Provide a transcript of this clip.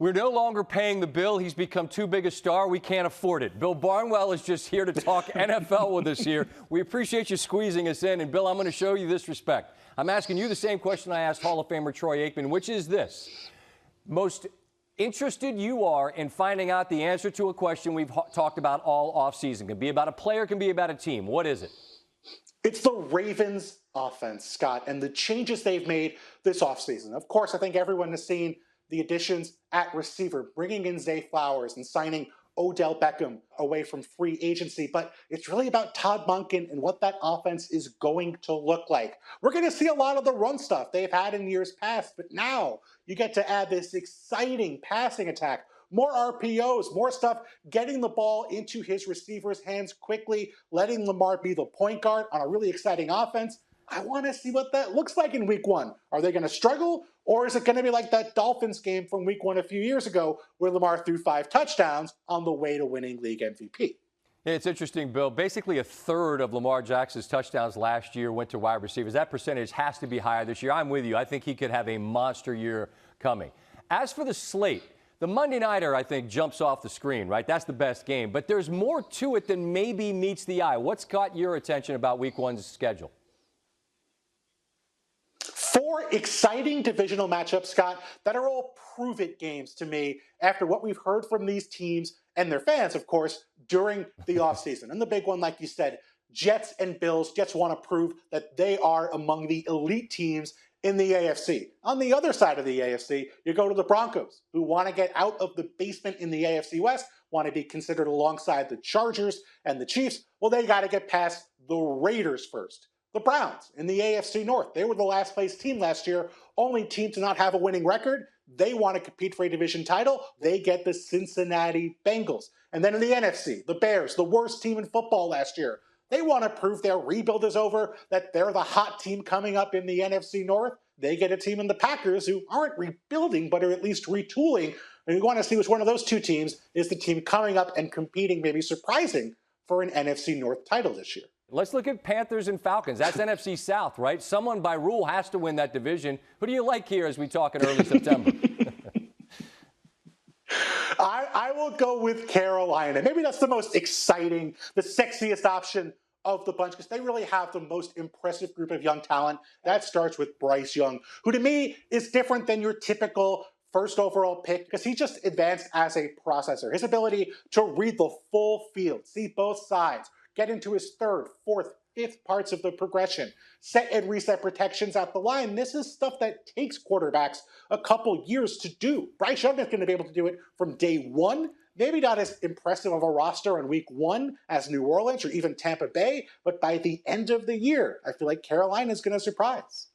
We're no longer paying the bill. He's become too big a star. We can't afford it. Bill Barnwell is just here to talk NFL with us here. We appreciate you squeezing us in. And, Bill, I'm going to show you this respect. I'm asking you the same question I asked Hall of Famer Troy Aikman, which is this. Most interested you are in finding out the answer to a question we've talked about all offseason. It can be about a player, can be about a team. What is it? It's the Ravens offense, Scott, and the changes they've made this offseason. Of course, I think everyone has seen the additions at receiver, bringing in Zay Flowers and signing Odell Beckham away from free agency. But it's really about Todd Monken and what that offense is going to look like. We're going to see a lot of the run stuff they've had in years past, but now you get to add this exciting passing attack, more RPOs, more stuff, getting the ball into his receivers' hands quickly, letting Lamar be the point guard on a really exciting offense. I want to see what that looks like in week one. Are they going to struggle? Or is it going to be like that Dolphins game from week one a few years ago where Lamar threw 5 touchdowns on the way to winning league MVP? It's interesting, Bill. Basically, a third of Lamar Jackson's touchdowns last year went to wide receivers. That percentage has to be higher this year. I'm with you. I think he could have a monster year coming. As for the slate, the Monday Nighter, I think, jumps off the screen, right? That's the best game. But there's more to it than maybe meets the eye. What's caught your attention about week one's schedule? 4 exciting divisional matchups, Scott, that are all prove-it games to me after what we've heard from these teams and their fans, of course, during the offseason. And the big one, like you said, Jets and Bills. Jets want to prove that they are among the elite teams in the AFC. On the other side of the AFC, you go to the Broncos, who want to get out of the basement in the AFC West, want to be considered alongside the Chargers and the Chiefs. Well, they got to get past the Raiders first. The Browns in the AFC North, they were the last place team last year, only team to not have a winning record. They want to compete for a division title. They get the Cincinnati Bengals. And then in the NFC, the Bears, the worst team in football last year. They want to prove their rebuild is over, that they're the hot team coming up in the NFC North. They get a team in the Packers who aren't rebuilding, but are at least retooling. And we want to see which one of those two teams is the team coming up and competing, maybe surprising, for an NFC North title this year. Let's look at Panthers and Falcons. That's NFC South, right? Someone by rule has to win that division. Who do you like here as we talk in early September? I will go with Carolina. Maybe that's the most exciting, the sexiest option of the bunch because they really have the most impressive group of young talent. That starts with Bryce Young, who to me is different than your typical first overall pick because he just advanced as a processor. His ability to read the full field, see both sides, get into his third, fourth, fifth parts of the progression, set and reset protections at the line. This is stuff that takes quarterbacks a couple years to do. Bryce Young is going to be able to do it from day one. Maybe not as impressive of a roster in week one as New Orleans or even Tampa Bay, but by the end of the year, I feel like Carolina is going to surprise.